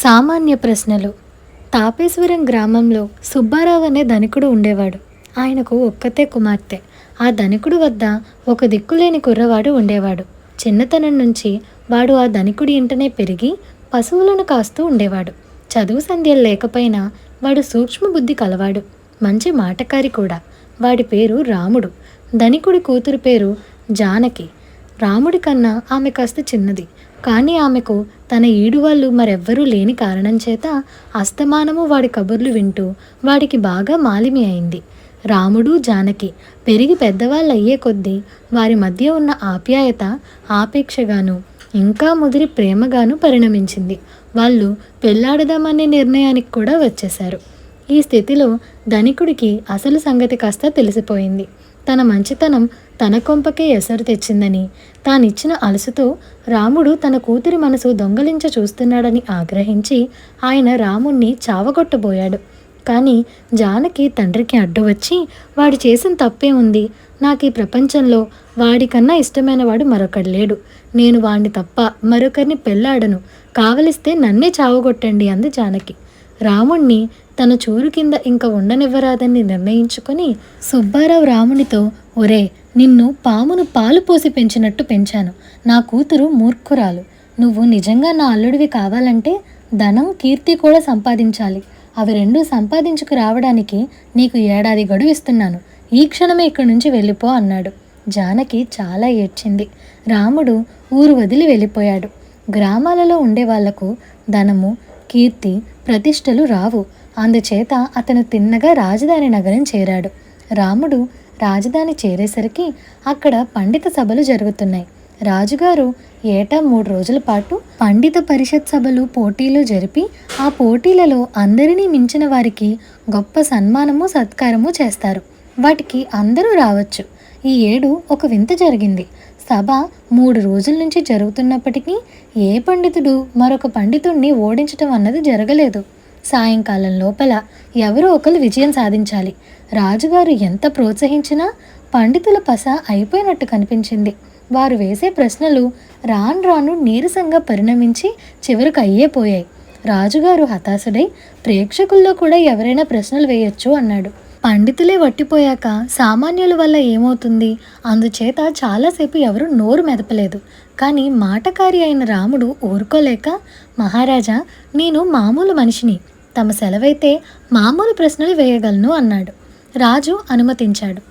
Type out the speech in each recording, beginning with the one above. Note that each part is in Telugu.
సామాన్య ప్రశ్నలు. తాపేశ్వరం గ్రామంలో సుబ్బారావు అనే ధనికుడు ఉండేవాడు. ఆయనకు ఒక్కతే కుమార్తె. ఆ ధనికుడు వద్ద ఒక దిక్కులేని కుర్రవాడు ఉండేవాడు. చిన్నతనం నుంచి వాడు ఆ ధనికుడి ఇంటనే పెరిగి పశువులను కాస్తూ ఉండేవాడు. చదువు సంధ్యలు లేకపోయినా వాడు సూక్ష్మ బుద్ధి కలవాడు, మంచి మాటకారి కూడా. వాడి పేరు రాముడు. ధనికుడి కూతురు పేరు జానకి. రాముడి కన్నా ఆమె కాస్త చిన్నది. కానీ ఆమెకు తన ఈడు వాళ్ళు మరెవ్వరూ లేని కారణం చేత అస్తమానము వాడి కబుర్లు వింటూ వాడికి బాగా మాలిమి అయింది. రాముడు జానకి పెరిగి పెద్దవాళ్ళు అయ్యే కొద్దీ వారి మధ్య ఉన్న ఆప్యాయత ఆపేక్షగాను ఇంకా ముదిరి ప్రేమగాను పరిణమించింది. వాళ్ళు పెళ్లాడదామనే నిర్ణయానికి కూడా వచ్చేశారు. ఈ స్థితిలో ధనికుడికి అసలు సంగతి కాస్త తెలిసిపోయింది. తన మంచితనం తన కొంపకే ఎసరు తెచ్చిందని, తానిచ్చిన అలసుతో రాముడు తన కూతురి మనసు దొంగలించ చూస్తున్నాడని ఆగ్రహించి ఆయన రాముణ్ణి చావగొట్టబోయాడు. కానీ జానకి తండ్రికి అడ్డు వచ్చి, వాడు చేసిన తప్పే ఉంది, నాకు ఈ ప్రపంచంలో వాడికన్నా ఇష్టమైన వాడు మరొకడు లేడు, నేను వాణ్ణి తప్ప మరొకరిని పెళ్ళాడను, కావలిస్తే నన్నే చావగొట్టండి అంది జానకి. రాముణ్ణి తన చూరు కింద ఇంకా ఉండనివ్వరాదని నిర్ణయించుకొని సుబ్బారావు రామునితో, ఒరే, నిన్ను పామును పాలు పోసి పెంచినట్టు పెంచాను. నా కూతురు మూర్ఖురాలు. నువ్వు నిజంగా నా అల్లుడివి కావాలంటే ధనం కీర్తి కూడా సంపాదించాలి. అవి రెండూ సంపాదించుకు రావడానికి నీకు ఏడాది గడువు ఇస్తున్నాను. ఈ క్షణమే ఇక్కడి నుంచి వెళ్ళిపో అన్నాడు. జానకి చాలా ఏడ్చింది. రాముడు ఊరు వదిలి వెళ్ళిపోయాడు. గ్రామాలలో ఉండే వాళ్లకు ధనము, కీర్తి, ప్రతిష్టలు రావు. అందుచేత అతను తిన్నగా రాజధాని నగరం చేరాడు. రాముడు రాజధాని చేరేసరికి అక్కడ పండిత సభలు జరుగుతున్నాయి. రాజుగారు ఏటా 3 రోజుల పాటు పండిత పరిషత్ సభలు, పోటీలు జరిపి ఆ పోటీలలో అందరినీ మించిన వారికి గొప్ప సన్మానము, సత్కారము చేస్తారు. వాటికి అందరూ రావచ్చు. ఈ ఏడు ఒక వింత జరిగింది. సభ 3 రోజుల నుంచి జరుగుతున్నప్పటికీ ఏ పండితుడు మరొక పండితుణ్ణి ఓడించటం అన్నది జరగలేదు. సాయంకాలం లోపల ఎవరో ఒకరు విజయం సాధించాలి. రాజుగారు ఎంత ప్రోత్సహించినా పండితుల పస అయిపోయినట్టు కనిపించింది. వారు వేసే ప్రశ్నలు రాను రాను నీరసంగా పరిణమించి చివరికి అయ్యేపోయాయి. రాజుగారు హతాశుడై, ప్రేక్షకుల్లో కూడా ఎవరైనా ప్రశ్నలు వేయొచ్చు అన్నాడు. పండితులే వట్టిపోయాక సామాన్యుల వల్ల ఏమవుతుంది? అందుచేత చాలాసేపు ఎవరు నోరు మెదపలేదు. కానీ మాటకారి అయిన రాముడు ఊరుకోలేక, మహారాజా, నేను మామూలు మనిషిని, తమ సెలవైతే మామూలు ప్రశ్నలు వేయగలను అన్నాడు. రాజు అనుమతించాడు.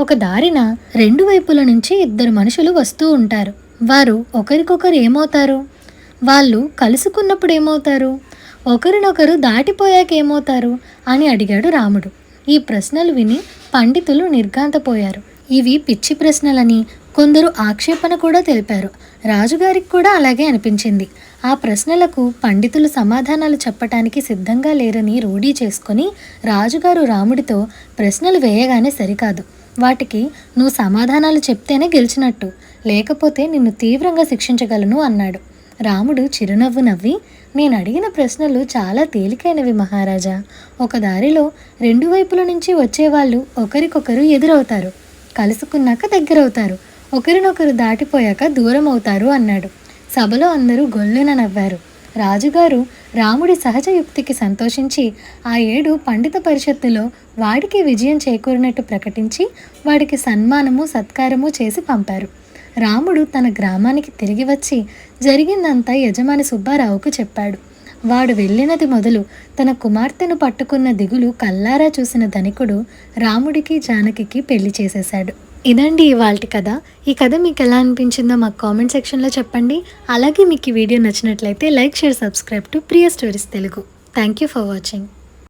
ఒక దారిన 2 వైపుల నుంచి 2 మనుషులు వస్తూ ఉంటారు. వారు ఒకరికొకరు ఏమవుతారు? వాళ్ళు కలుసుకున్నప్పుడు ఏమవుతారు? ఒకరినొకరు దాటిపోయాక ఏమవుతారు అని అడిగాడు రాముడు. ఈ ప్రశ్నలు విని పండితులు నిర్ఘాంతపోయారు. ఇవి పిచ్చి ప్రశ్నలని కొందరు ఆక్షేపణ కూడా తెలిపారు. రాజుగారికి కూడా అలాగే అనిపించింది. ఆ ప్రశ్నలకు పండితులు సమాధానాలు చెప్పటానికి సిద్ధంగా లేరని రూఢీ చేసుకొని రాజుగారు రాముడితో, ప్రశ్నలు వేయగానే సరికాదు, వాటికి నువ్వు సమాధానాలు చెప్తేనే గెలిచినట్టు, లేకపోతే నిన్ను తీవ్రంగా శిక్షించగలను అన్నాడు. రాముడు చిరునవ్వు నవ్వి, నేను అడిగిన ప్రశ్నలు చాలా తేలికైనవి మహారాజా. ఒక దారిలో 2 వైపుల నుంచి వచ్చేవాళ్ళు ఒకరికొకరు ఎదురవుతారు, కలుసుకున్నాక దగ్గరవుతారు, ఒకరినొకరు దాటిపోయాక దూరం అవుతారు అన్నాడు. సభలో అందరూ గొల్లున నవ్వారు. రాజుగారు రాముడి సహజ యుక్తికి సంతోషించి ఆ ఏడు పండిత పరిషత్తులో వాడికి విజయం చేకూరినట్టు ప్రకటించి వాడికి సన్మానము, సత్కారము చేసి పంపారు. రాముడు తన గ్రామానికి తిరిగి వచ్చి జరిగిందంతా యజమాని సుబ్బారావుకు చెప్పాడు. వాడు వెళ్ళినది మొదలు తన కుమార్తెను పట్టుకున్న దిగులు కల్లారా చూసిన ధనికుడు రాముడికి జానకి పెళ్లి చేసేశాడు. ఇదండి ఇవాల్టి కథ. ఈ కథ మీకు ఎలా అనిపించిందో మాకు కామెంట్ సెక్షన్లో చెప్పండి. అలాగే మీకు ఈ వీడియో నచ్చినట్లయితే like, share, subscribe to Priya stories Telugu. Thank you for watching.